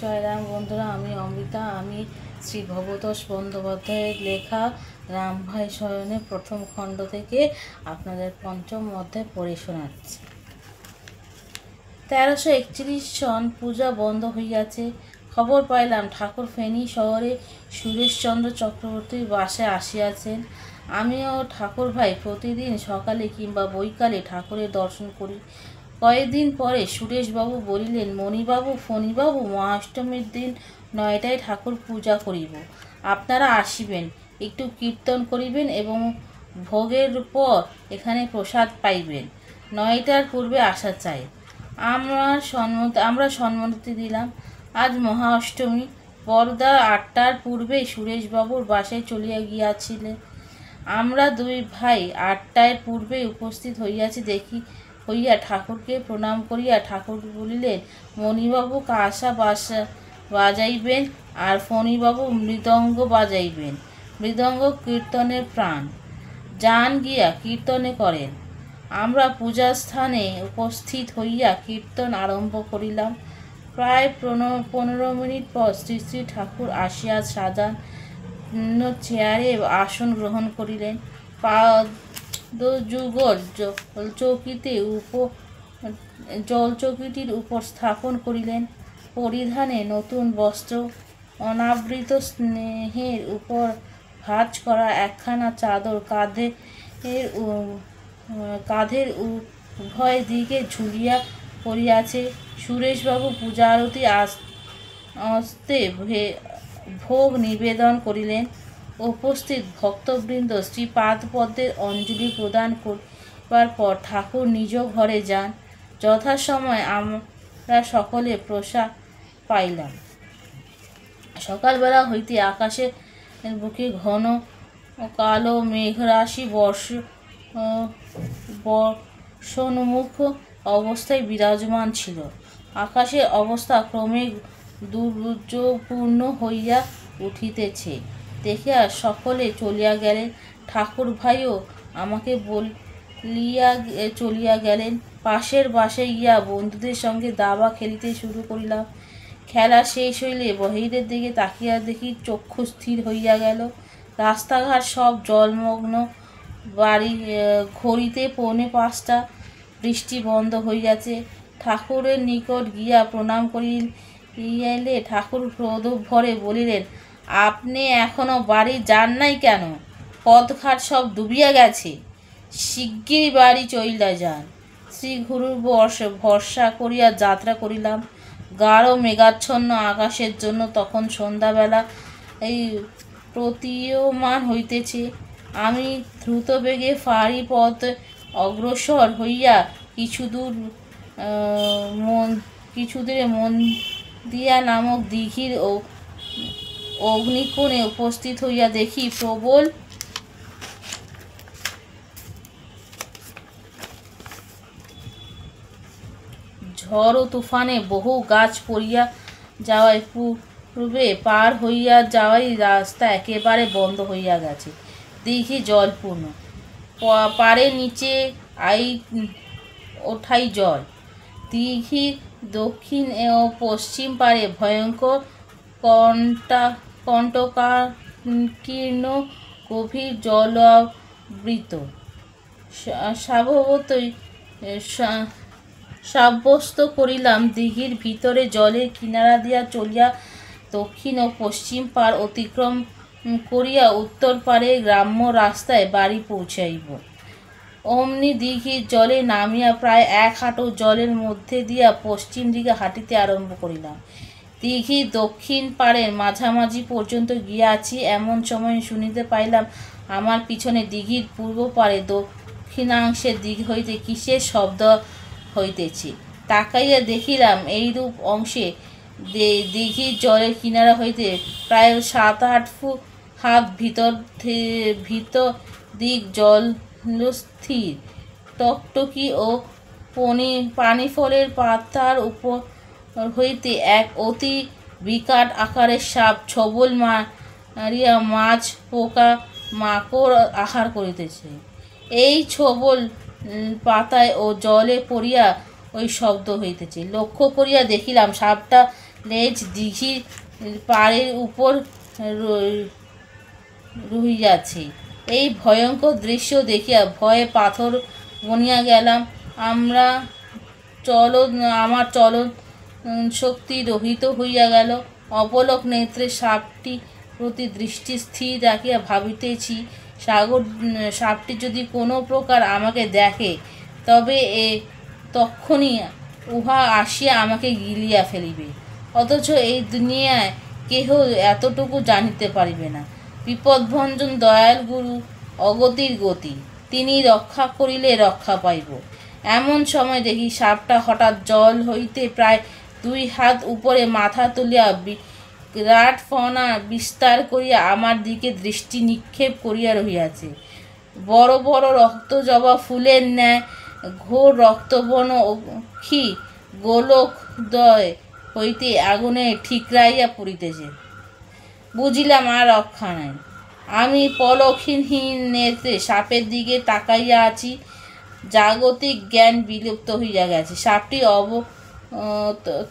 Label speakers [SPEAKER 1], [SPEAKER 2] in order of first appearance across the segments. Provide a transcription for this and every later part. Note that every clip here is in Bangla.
[SPEAKER 1] জয়রাম বন্ধুরা, আমি অমৃতা। আমি শ্রী ভবতোষ বন্দ্যোপাধ্যায়ের লেখা রামভাই শয়নে প্রথম খণ্ড থেকে আপনাদের পঞ্চম অধ্যায় পড়ে শোনাচ্ছি। 1341 সন পূজা বন্ধ হইয়াছে। খবর পাইলাম ঠাকুর ফেনী শহরে সুরেশচন্দ্র চক্রবর্তীর বাসায় আসিয়াছেন। আমিও ঠাকুর ভাই প্রতিদিন সকালে কিংবা বৈকালে ঠাকুরের দর্শন করি। কয়েকদিন পরে সুরেশবাবু বলিলেন, মণিবাবু, ফণিবাবু, মহাষ্টমীর দিন 9টায় ঠাকুর পূজা করিব, আপনারা আসিবেন, একটু কীর্তন করিবেন এবং ভোগের পর এখানে প্রসাদ পাইবেন। 9টার পূর্বে আসা চাই। আমরা সম্মতি দিলাম। আজ মহা অষ্টমী। বরদা 8টার পূর্বেই সুরেশবাবুর বাসায় চলিয়া গিয়াছিলেন। আমরা দুই ভাই 8টার পূর্বেই উপস্থিত হইয়া ঠাকুরকে প্রণাম করিয়া ঠাকুর বলিলেন, মণিবাবু কাঁসা বাজাইবেন আর ফণিবাবু মৃদঙ্গ বাজাইবেন। মৃদঙ্গ কীর্তনের প্রাণ, যান গিয়া কীর্তনে করেন। আমরা পূজাস্থানে উপস্থিত হইয়া কীর্তন আরম্ভ করিলাম। প্রায় 15 মিনিট পর শ্রী শ্রী ঠাকুর আসিয়া সাজান চেয়ারে আসন গ্রহণ করিলেন। পাদযুগল জলচৌকিটির উপর স্থাপন করিলেন। পরিধানে নতুন বস্ত্র, অনাবৃত স্নেহের উপর ভাঁজ করা একখানা চাদর কাঁধের উভয় দিকে ঝুলিয়া পড়িয়াছে। সুরেশবাবু পূজা আরতি আস্তে ভোগ নিবেদন করিলেন। উপস্থিত ভক্তবৃন্দ শ্রীপাদপদ্মের অঞ্জলি প্রদান করিবার পর ঠাকুর নিজ ঘরে যান। যথাসময়ে আমরা সকলে প্রসাদ পাইলাম। সকালবেলা হইতে আকাশের বুকে ঘন কালো মেঘরাশি বর্ষণমুখ অবস্থায় বিরাজমান ছিল। আকাশের অবস্থা ক্রমে দুর্যোগপূর্ণ হইয়া উঠিতেছে দেখিয়া সকলে চলিয়া গেলেন। ঠাকুর ভাইও আমাকে বলিয়া চলিয়া গেলেন। পাশের বাসায় গিয়া বন্ধুদের সঙ্গে দাবা খেলিতে শুরু করিলাম। খেলা শেষ হইলে বাহিরের দিকে তাকিয়া দেখি চক্ষু স্থির হইয়া গেল। রাস্তাঘাট সব জলমগ্ন। ঘড়িতে 4:45। বৃষ্টি বন্ধ হইয়াছে। ঠাকুরের নিকট গিয়া প্রণাম করিলে ঠাকুর ক্রোধ ভরে বলিলেন, আপনি এখনো বাড়ি যান নাই কেন? পথঘাট সব ডুবিয়া গেছে, শিগগির বাড়ি চইলা যান। শ্রীগুরুর ভরসা করিয়া যাত্রা করিলাম। গাঢ় মেঘাচ্ছন্ন আকাশের জন্য তখন সন্ধ্যাবেলা প্রতীয়মান হইতেছে। আমি দ্রুতবেগে ফাঁড়ি পথ অগ্রসর হইয়া কিছুদূরে মন্দিয়া নামক দিঘির অগ্নিকোণে উপস্থিত হইয়া দেখি প্রবল ঝড় ও তুফানে বহু গাছ পড়িয়া যাওয়ায় পূর্বে পার হইয়া যাওয়াই রাস্তা একেবারে বন্ধ হইয়া গেছে। দিঘি জলপূর্ণ। পাড়ের নিচে ওঠাই জল। দিঘির দক্ষিণ ও পশ্চিম পাড়ে ভয়ঙ্কর কণ্টকাকীর্ণ গভীর জলাবৃত। স্বভাবতই সাব্যস্ত করিলাম দিঘির ভিতরে জলের কিনারা দিয়া চলিয়া দক্ষিণ ও পশ্চিম পাড় অতিক্রম করিয়া উত্তর পাড়ে গ্রাম্য রাস্তায় বাড়ি পৌঁছাইব। অমনি দিঘির জলে নামিয়া প্রায় 1 হাঁটু জলের মধ্যে দিয়া পশ্চিম দিকে হাঁটিতে আরম্ভ করিলাম। দিঘির দক্ষিণ পাড়ের মাঝামাঝি পর্যন্ত গিয়াছি, এমন সময় শুনিতে পাইলাম আমার পিছনে দিঘির পূর্ব পাড়ে দক্ষিণাংশের দিক হইতে কিসের শব্দ হইতেছে। তাকাইয়া দেখিলাম এইরূপ অংশে দিঘির জলের কিনারা হইতে প্রায় 7-8 হাত ভিতর দিক জলস্থির টকটকি ও পানিফলের পাতার উপর হইতে এক অতি বিকট আকারের সাপ ছবল মারিয়া মাছ, পোকা, মাকড় আহার করিতেছে। এই ছবল পাতায় ও জলে পড়িয়া ওই শব্দ হইতেছে। লক্ষ্য করিয়া দেখিলাম সাপটা লেজ দিঘির পাড়ের উপর রহিয়াছে। এই ভয়ঙ্কর দৃশ্য দেখিয়া ভয়ে পাথর বনিয়া গেলাম। আমার চলন শক্তি রহিত হইয়া গেল। অপলক নেত্রে সাপটি প্রতি দৃষ্টি স্থির রাখিয়া ভাবিতেছি, সাপটি যদি কোনো প্রকার আমাকে দেখে তবে তক্ষণি উহা আসিয়া আমাকে গিলিয়া ফেলিবে। অথচ এই দুনিয়ায় কেহ এতটুকু জানিতে পারিবে না। বিপদভঞ্জন দয়াল গুরু অগতির গতি, তিনি রক্ষা করিলে রক্ষা পাইব। এমন সময় দেখি সাপটা হঠাৎ জল হইতে প্রায় 2 হাত উপরে মাথা তুলিয়া বিরাট ফনা বিস্তার করিয়া আমার দিকে দৃষ্টি নিক্ষেপ করিয়া রহিয়াছে। বড় বড় রক্তজবা ফুলের ন্যায় ঘোর রক্তবর্ণ অক্ষি গোলকদ্বয় হইতে আগুনে ঠিকরাইয়া পড়িতেছে। বুঝিলাম আর রক্ষা নাই। আমি পলকহীন নেত্রে সাপের দিকে তাকাইয়া আছি। জাগতিক জ্ঞান বিলুপ্ত হইয়া গেছে। সাপটি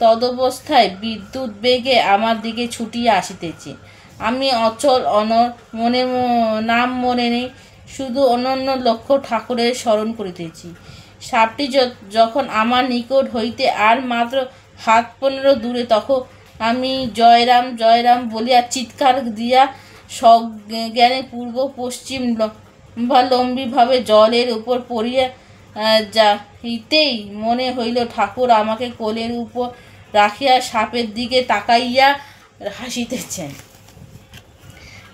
[SPEAKER 1] তদবস্থায় বিদ্যুৎ বেগে আমার দিকে ছুটিয়া আসিতেছে। আমি অচল, নাম মনে নেই, শুধু অনন্য লক্ষ্য ঠাকুরের স্মরণ করিতেছি। সাপটি যখন আমার নিকট হইতে আর মাত্র 15 হাত দূরে, তখন আমি জয়রাম জয়রাম বলিয়া চিৎকার দিয়া সজ্ঞানে পূর্ব পশ্চিম লম্বালম্বিভাবে জলের উপর পড়িয়া যাইতেই মনে হইল ঠাকুর আমাকে কোলের উপর রাখিয়া সাপের দিকে তাকাইয়া হাসিতেছেন।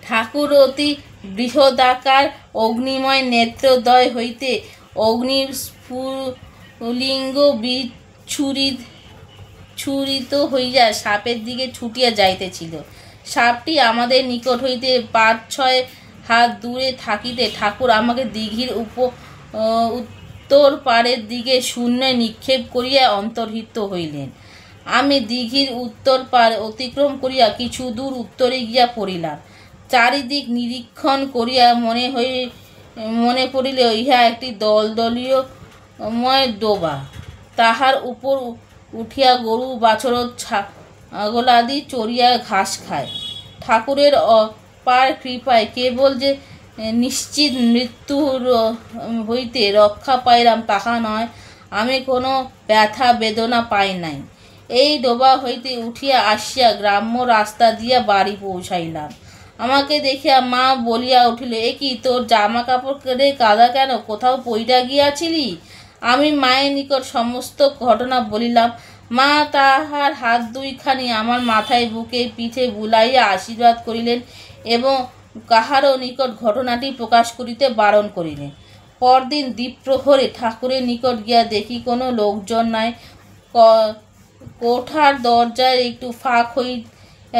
[SPEAKER 1] ঠাকুর অতি বৃহদাকার অগ্নিময় নেত্রদ্বয় হইতে অগ্নিস্ফুলিঙ্গ বিচ্ছুরিত হইয়া সাপের দিকে ছুটিয়া যাইতেছিল। সাপটি আমাদের নিকট হইতে 5-6 হাত দূরে থাকিতে ঠাকুর আমাকে দিঘির উত্তর পাড়ের দিকে শূন্যে নিক্ষেপ করিয়া অন্তর্হিত হইলেন। আমি দিঘির উত্তর পাড় অতিক্রম করিয়া কিছু দূর উত্তরে গিয়া পড়িলাম। চারিদিক নিরীক্ষণ করিয়া মনে পড়িল ইহা একটি দলদলীয়ময় ডোবা। তাহার উপর উঠিয়া গরু বাছর ছাগলাদি চড়িয়া ঘাস খায়। ঠাকুরের অপার কৃপায় কেবল যে নিশ্চিত মৃত্যুর হইতে রক্ষা পাইলাম তাহা নয়, আমি কোনো ব্যথা বেদনা পাই নাই। এই ডোবা হইতে উঠিয়া আসিয়া গ্রাম্য রাস্তা দিয়া বাড়ি পৌঁছাইলাম। আমাকে দেখিয়া মা বলিয়া উঠিল, এ কি, তোর জামা কাপড়ে কাদা কেন? কোথাও পইড়া গিয়াছিলি? আমি মায়ের নিকট সমস্ত ঘটনা বলিলাম। মা তাহার হাত 2খানি আমার মাথায় বুকে পিঠে বুলাইয়া আশীর্বাদ করিলেন এবং কাহারও নিকট ঘটনাটি প্রকাশ করিতে বারণ করিলেন। পরদিন দ্বীপ্রহরে ঠাকুরের নিকট গিয়া দেখি কোনো লোকজন নাই। কোঠার দরজায় একটু ফাঁক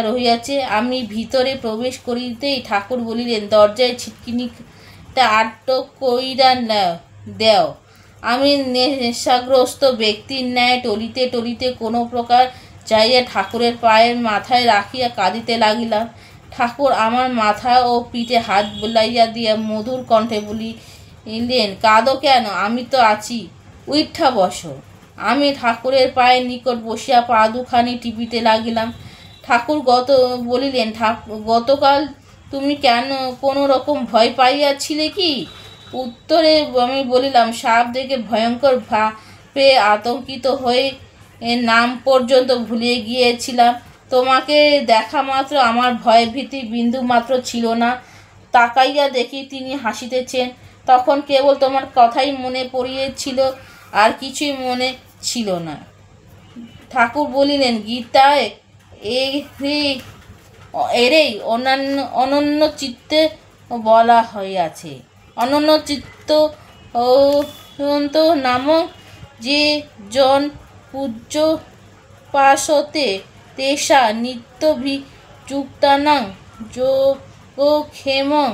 [SPEAKER 1] রহিয়াছে। আমি ভিতরে প্রবেশ করিতেই ঠাকুর বলিলেন, দরজায় ছিটকিনিটা আটক কইরা দেও। আমি নেশাগ্রস্ত ব্যক্তির ন্যায় টলিতে টলিতে কোনো প্রকার যাইয়া ঠাকুরের পায়ের মাথায় রাখিয়া কাঁদিতে লাগিলাম। ঠাকুর আমার মাথা ও পিঠে হাত বুলাইয়া দিয়া মধুর কণ্ঠে বলিলেন, কাঁদো কেন? আমি তো আছি, উইঠা বসো। আমি ঠাকুরের পায়ের নিকট বসিয়া পা 2খানি টিপিতে লাগিলাম। ঠাকুর বলিলেন, গতকাল তুমি কেন কোনো রকম ভয় পাইয়াছিলে কি? উত্তরে আমি বলিলাম, সাপ দেখে ভয়ঙ্কর ভাবে আতঙ্কিত হয়ে নাম পর্যন্ত ভুলিয়ে গিয়েছিলাম। তোমাকে দেখা মাত্র আমার ভয় ভীতি বিন্দু মাত্র ছিল না। তাকাইয়া দেখি তিনি হাসিতেছেন। তখন কেবল তোমার কথাই মনে পড়িয়েছিল, আর কিছুই মনে ছিল না। ঠাকুর বলিলেন, গীতায় এরই অনন্য চিত্তে বলা হইয়াছে, অনন্য চিত্ত নামক যে জন পূজ্য পাশতে তেষা নিত্যভিযুক্তানাং যোগক্ষেমং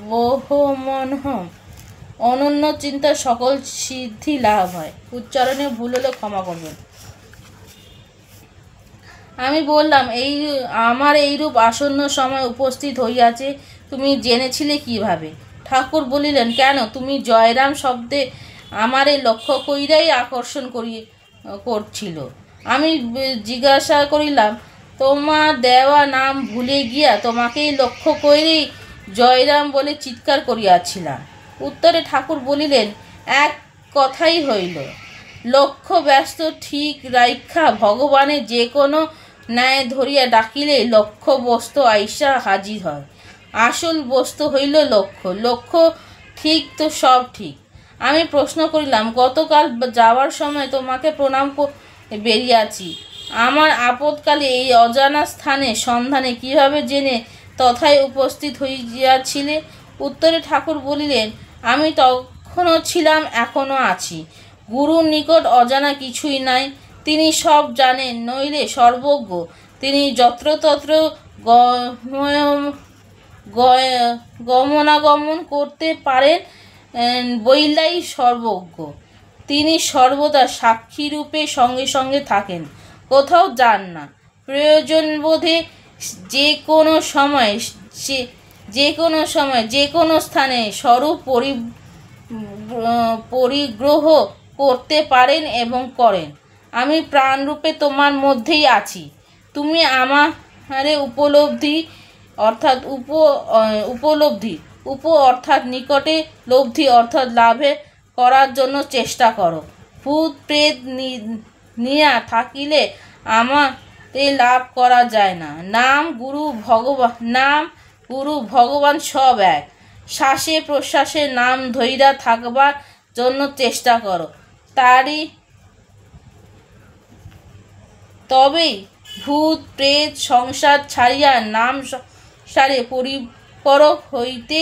[SPEAKER 1] বহমনহম। অনন্য চিন্তা সকল সিদ্ধি লাভ হয়। উচ্চারণে ভুল হলে ক্ষমা করবেন। আমি বললাম, আমার এইরূপ আসন্ন সময় উপস্থিত হইয়াছে তুমি জেনেছিলে কিভাবে? ঠাকুর বলিলেন, কেন, তুমি জয়রাম শব্দে আমারে লক্ষ্য কইরাই আকর্ষণ করছিল। আমি জিজ্ঞাসা করিলাম, তোমার দেওয়া নাম ভুলে গিয়া তোমাকেই লক্ষ্য করেই জয়রাম বলে চিৎকার করিয়াছিলাম। উত্তরে ঠাকুর বলিলেন, এক কথাই হইল। লক্ষ্য ব্যস্ত ঠিক রাইখা ভগবানের যে কোনো ন্যায় ধরিয়া ডাকিলেই লক্ষ্য বস্তু আইসা হাজির হয়। আসল বস্তু হইল লক্ষ্য। লক্ষ্য ঠিক তো সব ঠিক। আমি প্রশ্ন করিলাম, গতকাল যাওয়ার সময় তোমাকে প্রণাম বেরিয়াছি, আমার আপদকালে এই অজানা স্থানে সন্ধানে কিভাবে জেনে তথায় উপস্থিত হইয়াছিলে? উত্তরে ঠাকুর বলিলেন, আমি তখনও ছিলাম, এখনও আছি। গুরুর নিকট অজানা কিছুই নাই। তিনি সব জানেন, নইলে সর্বজ্ঞ। তিনি যত্রতত্র গমনাগমন করতে পারেন বইলাই সর্বজ্ঞ। তিনি সর্বদা সাক্ষীরূপে সঙ্গে সঙ্গে থাকেন, কোথাও যান না। প্রয়োজনবোধে যে কোনো সময় যে কোনো স্থানে স্বরূপ পরিগ্রহ করতে পারেন এবং করেন। আমি প্রাণরূপে তোমার মধ্যেই আছি। তুমি আমারে উপলব্ধি অর্থাৎ নিকটে, লব্ধি অর্থাৎ লাভে করার জন্য চেষ্টা করো। ভূত প্রেত নিয়া থাকিলে আমাতে লাভ করা যায় না। নাম গুরু ভগবান সব এক। শ্বাসে প্রশ্বাসে নাম ধইরা থাকবার জন্য চেষ্টা করো, তবেই ভূত প্রেত সংসার ছাড়িয়া নাম সংসারে পরিপরক হইতে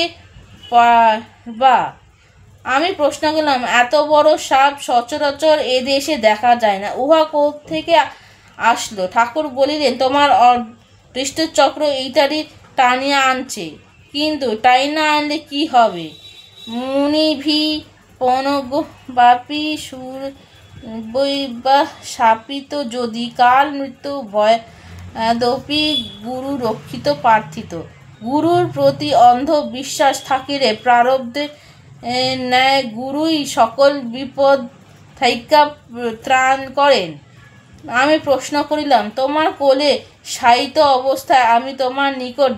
[SPEAKER 1] পারবা। আমি প্রশ্ন করলাম, এত বড় সাপ সচরাচর এ দেশে দেখা যায় না, উহা কোত্থেকে আসলো? ঠাকুর বলিলেন, তোমার অদৃষ্টচক্র এইটারই টানিয়া আনছে। কিন্তু টাইনা আনলে কি হবে? মুনিভি পনগবাপী সুরবৈবা শাপিত যদি কাল মৃত্যু ভয়াদপি গুরু রক্ষিত প্রার্থিত। গুরুর প্রতি অন্ধ বিশ্বাস থাকিলে প্রারব্ধে ন্যায় গুরুই সকল বিপদ থাইকা ত্রাণ করেন। আমি প্রশ্ন করিলাম, তোমার কোলে শায়িত অবস্থায় আমি তোমার নিকট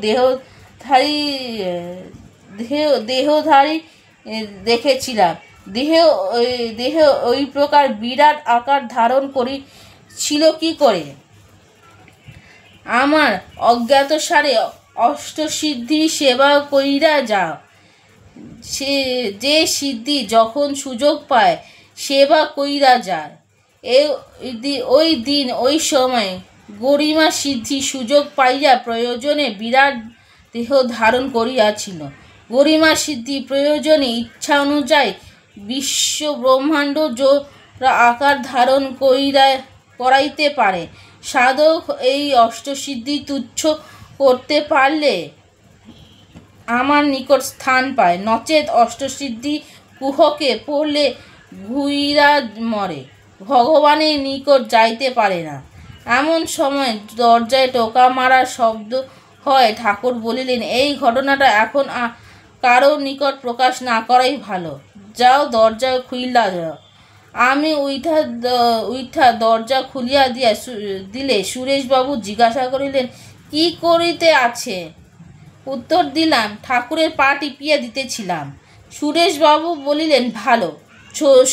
[SPEAKER 1] দেহধারী দেখেছিলাম। দেহ ওই প্রকার বিরাট আকার ধারণ করেছিল কি করে? আমার অজ্ঞাতসারে অষ্টসিদ্ধি সেবা কইরা যাও। যে সিদ্ধি যখন সুযোগ পায় সেবা কইরা যায়। ওই দিন ওই সময় গরিমা সিদ্ধি সুযোগ পাইয়া প্রয়োজনে বিরাট দেহ ধারণ করিয়াছিল। গরিমা সিদ্ধি প্রয়োজনে ইচ্ছা অনুযায়ী বিশ্ব ব্রহ্মাণ্ড জোড়া আকার ধারণ করাইতে পারে। সাধক এই অষ্টসিদ্ধি তুচ্ছ করতে পারলে আমার নিকট স্থান পায়, নচেত অষ্টসিদ্ধি কুহকে পড়লে ঘুইরা মরে, ভগবানের নিকট যাইতে পারে না। এমন সময় দরজায় টোকা মারার শব্দ হয়। ঠাকুর বলিলেন, এই ঘটনাটা এখন কারো নিকট প্রকাশ না করাই ভালো। যাও, দরজা খুইলা যাও। আমি উইঠা দরজা খুলিয়া দিলে সুরেশবাবু জিজ্ঞাসা করিলেন, কি করিতে আছে? উত্তর দিলাম, ঠাকুরের পা টিপিয়া দিতেছিলাম। সুরেশবাবু বলিলেন, ভালো।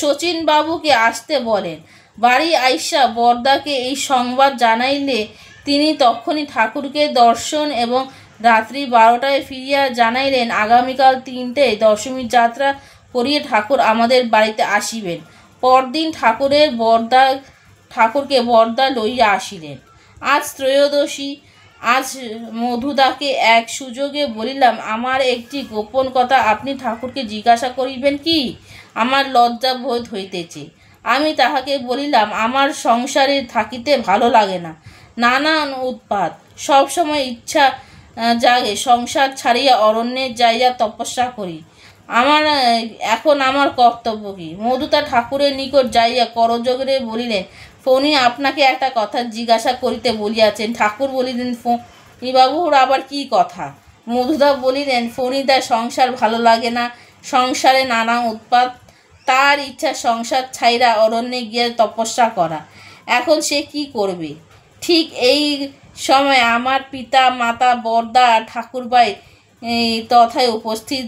[SPEAKER 1] শচীনবাবুকে আসতে বলেন। বাড়ি আইসা বরদাকে এই সংবাদ জানাইলে তিনি তখনই ঠাকুরকে দর্শন এবং রাত্রি 12টায় ফিরিয়া জানাইলেন, আগামীকাল 3টায় দশমীর যাত্রা করিয়া ঠাকুর আমাদের বাড়িতে আসিবেন। পরদিন ঠাকুরকে বরদা লইয়া আসিলেন। আজ ত্রয়োদশী। আজ মধুদাকে এক সুযোগে বলিলাম, আমার একটি গোপন কথা আপনি ঠাকুরকে জিজ্ঞাসা করিবেন কি? আমার লজ্জা বোধ হইতেছে। আমি তাহাকে বলিলাম, আমার সংসারে থাকিতে ভালো লাগে না, নানান উৎপাত, সবসময় ইচ্ছা জাগে সংসার ছাড়িয়া অরণ্যে যাইয়া তপস্যা করি। এখন আমার কর্তব্য কি? মধুতা ঠাকুরের নিকট যাইয়া করজোড়ে বলিলেন, ফণী আপনাকে একটা কথা জিজ্ঞাসা করিতে বলিয়াছেন। ঠাকুর বলিলেন, ফণীবাবুর আবার কি কথা? মধুদা বলিলেন, ফণীদার সংসার ভালো লাগে না, সংসারে নানা উৎপাত, তার ইচ্ছা সংসার ছাইরা অরণ্যে গিয়া তপস্যা করা। এখন সে কি করবে? ঠিক এই সময় আমার পিতা মাতা বরদা ঠাকুরবাই তথায় উপস্থিত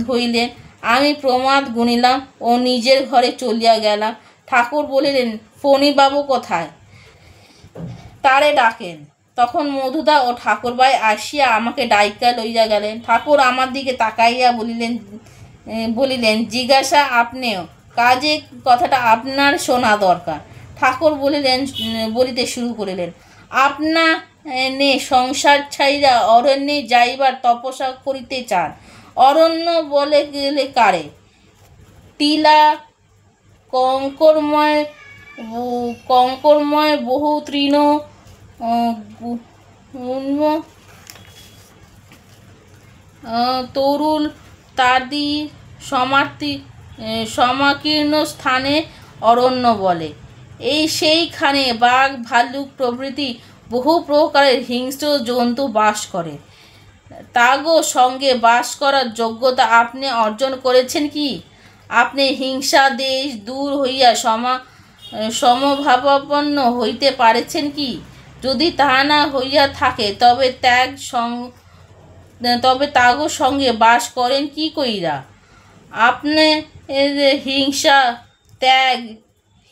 [SPEAKER 1] হইলেন। আমি প্রমাদ গুনিলাম ও নিজের ঘরে চলিয়া গেলাম। ঠাকুর বলিলেন, ফণিবাবু কোথায়? তারে ডাকেন। তখন মধুদা ও ঠাকুরবাই আসিয়া আমাকে ডাইকা লইয়া গেলেন। ঠাকুর আমার দিকে তাকাইয়া বলিলেন জিজ্ঞাসা আপনিও, কাজে কথাটা আপনার শোনা দরকার। ঠাকুর বলিতে শুরু করিলেন, আপনা নে সংসার ছাইরা অরণ্যে যাইবার তপস্যা করিতে চান। অরণ্য বলে গেলে কারে? টিলা কঙ্করময় বহু তৃণ তরুল তাদি সমাকীর্ণ স্থানে অরণ্য বলে। সেইখানে বাঘ ভাল্লুক প্রভৃতি বহু প্রকারের হিংস্র জন্তু বাস করে। তাগো সঙ্গে বাস করার যোগ্যতা আপনি অর্জন করেছেন কি? আপনি হিংসা দেশ দূর হইয়া সমভাবাপন্ন হইতে পারেছেন কি? যদি তাহা না হইয়া থাকে তবে তাগো সঙ্গে বাস করেন কি কইরা? আপনি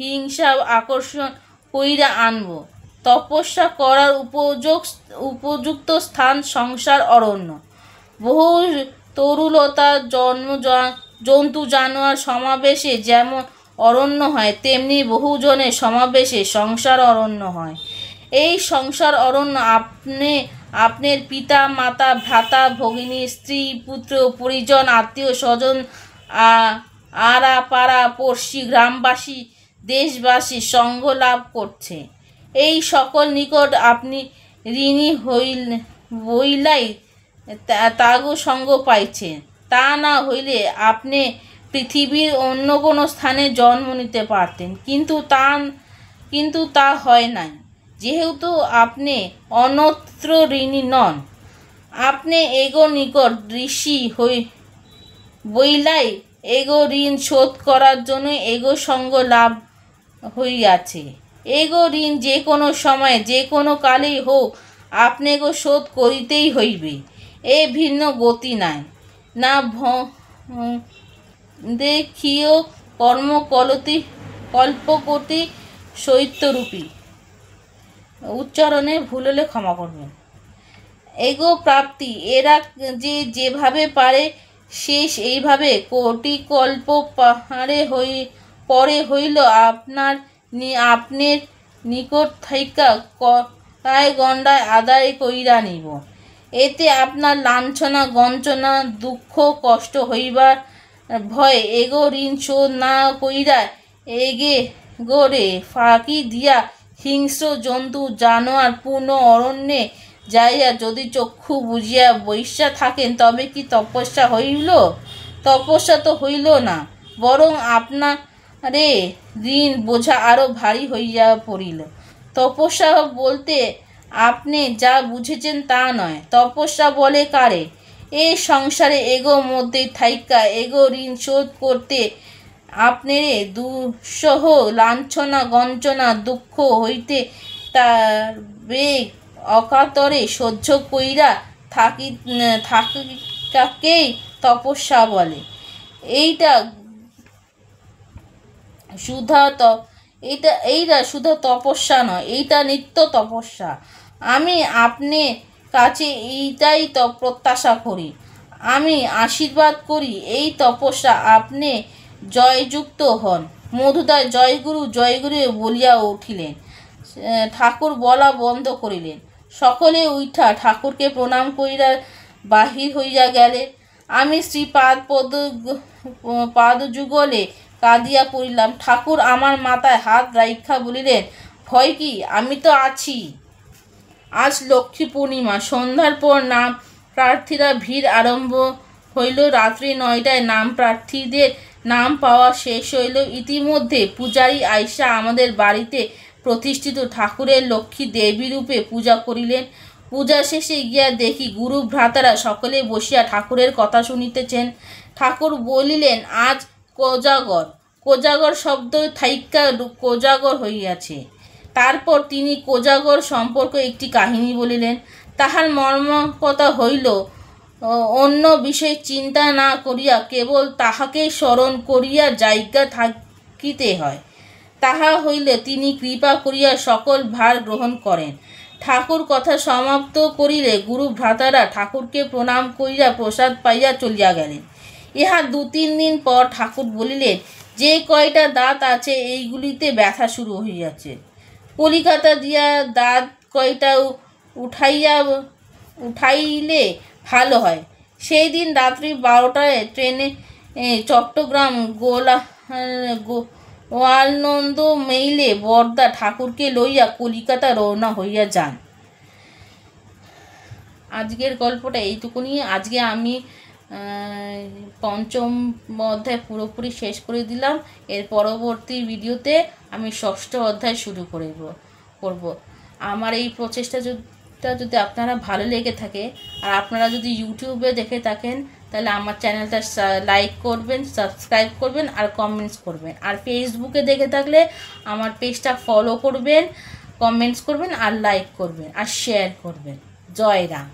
[SPEAKER 1] হিংসা আকর্ষণ কইরা আনব। তপস্যা করার উপযুক্ত স্থান সংসার অরণ্য। বহু তরুলতা জন্তু জানোয়ার সমাবেশে যেমন অরণ্য হয়, তেমনি বহুজনের সমাবেশে সংসার অরণ্য হয়। এই সংসার অরণ্য আপনার পিতা মাতা ভ্রাতা ভগিনী স্ত্রী পুত্র পরিজন আত্মীয় স্বজন আড়া পাড়া পড়শি গ্রামবাসী দেশবাসী সঙ্গ লাভ করছে। এই সকল নিকট আপনি ঋণী হইলাই তাগো সঙ্গ পাইছেন। তা না হইলে আপনি পৃথিবীর অন্য কোনো স্থানে জন্ম নিতে পারতেন, কিন্তু তা হয় নাই। যেহেতু আপনি অন্যত্র ঋণী নন, আপনি এগো নিকট ঋষি বইলাই এগো ঋণ শোধ করার জন্য এগো সঙ্গ লাভ হইয়াছে। এগো ঋণ যে কোনো সময় যে কোনো কালেই হোক আপনাকে শোধ করিতেই হইবে। এ ভিন্ন গতি নাই। না দেখিও কল্পকটি শৈত্যরূপী। উচ্চারণে ভুল হলে ক্ষমা করবেন। এগো প্রাপ্তি এরা যেভাবে পারে শেষ এইভাবে কোটি কল্প পরে হইল আপনার নিকট থাইকা কটায় গণ্ডায় আদায় কইরা নিব। এতে আপনার লাঞ্ছনা গঞ্চনা দুঃখ কষ্ট হইবার ভয় এগো ঋণ শোধ না কইরা গোরে ফাঁকি দিয়া হিংস্র জন্তু জানোয়ার পূর্ণ অরণ্যে যাইয়া যদি চক্ষু বুঝিয়া বৈশা থাকেন তবে কি তপস্যা হইল? তপস্যা তো হইল না, বরং আপনারে ঋণ বোঝা আরো ভারী হইয়া পড়িল। তপস্যা বলতে আপনি যা বুঝেছেন তা নয়। তপস্যা বলে কারে? এই সংসারে এগো মধ্যে থাইকা এগো ঋণ শোধ করতে আপনারে দুঃসহ লাঞ্ছনা গঞ্চনা দুঃখ হইতে তার বেগ অকাতরে সহ্য কইরা থাকিকাকেই তপস্যা বলে। এইটা শুধু তপস্যা নয়, এইটা নিত্য তপস্যা। আমি আপনার কাছে এইটাই প্রত্যাশা করি, আমি আশীর্বাদ করি এই তপস্যা আপনি জয়যুক্ত হন। মধুদা জয়গুরু জয়গুরু বলিয়া উঠিলেন। ঠাকুর বলা বন্ধ করিলেন। সকলে উঠা ঠাকুরকে প্রণাম করিয়া বাহির হইয়া গেলেন। আমি পাদযুগলে কাঁদিয়া পড়িলাম। ঠাকুর আমার মাথায় হাত রাইখা বলিলেন, ভয় কি, আমি তো আছি। আজ লক্ষ্মী পূর্ণিমা। সন্ধ্যার পর নাম প্রার্থীরা ভিড় আরম্ভ হইল। রাত্রি 9টায় নাম প্রার্থীদের নাম পাওয়া শেষ হইল। ইতিমধ্যে পূজারী আইসা আমাদের বাড়িতে প্রতিষ্ঠিত ঠাকুরের লক্ষ্মী দেবী রূপে পূজা করিলেন। পূজা শেষে গিয়া দেখি গুরু ভ্রাতারা সকলে বসিয়া ঠাকুরের কথা শুনিতেছেন। ঠাকুর বলিলেন, আজ কোজাগর। কোজাগর শব্দ থাইকা কোজাগর হইয়াছে। তারপর তিনি কোজাগর সম্পর্কে একটি কাহিনী বলিলেন। তাহার মর্মকথা হইল, অন্য বিষয় চিন্তা না করিয়া কেবল তাহাকে স্মরণ করিয়া জায়গা থাকিতে হয়। তাহা হইলে তিনি কৃপা করিয়া সকল ভার গ্রহণ করেন। ঠাকুর কথা সমাপ্ত করিলে গুরু ভ্রাতারা ঠাকুরকে প্রণাম করিয়া প্রসাদ পাইয়া চলিয়া গেলেন। ইহা 2-3 দিন পর ঠাকুর বলিলেন, যে কয়টা দাঁত আছে এইগুলিতে ব্যথা শুরু হইয়াছে। কলিকাতা দিয়া দাঁত কয়টা উঠাইলে ভালো হয়। সেই দিন রাত্রি 12টায় ট্রেনে চট্টগ্রাম গোয়ালন্দ মেইলে বরদা ঠাকুরকে লইয়া কলিকাতা রওনা হইয়া যান। আজকের গল্পটা এইটুকুনি। আজকে আমি 5ম অধ্যায় পুরোপুরি শেষ করে দিলাম। এর পরবর্তী ভিডিওতে আমি 6ষ্ঠ অধ্যায় শুরু করব। আমার এই প্রচেষ্টাটা যদি আপনারা ভালো লেগে থাকে, আর আপনারা যদি ইউটিউবে দেখে থাকেন, তাহলে আমার চ্যানেলটা লাইক করবেন, সাবস্ক্রাইব করবেন আর কমেন্টস করবেন। আর ফেসবুকে দেখে থাকলে আমার পেজটা ফলো করবেন, কমেন্টস করবেন আর লাইক করবেন আর শেয়ার করবেন। জয় রাম।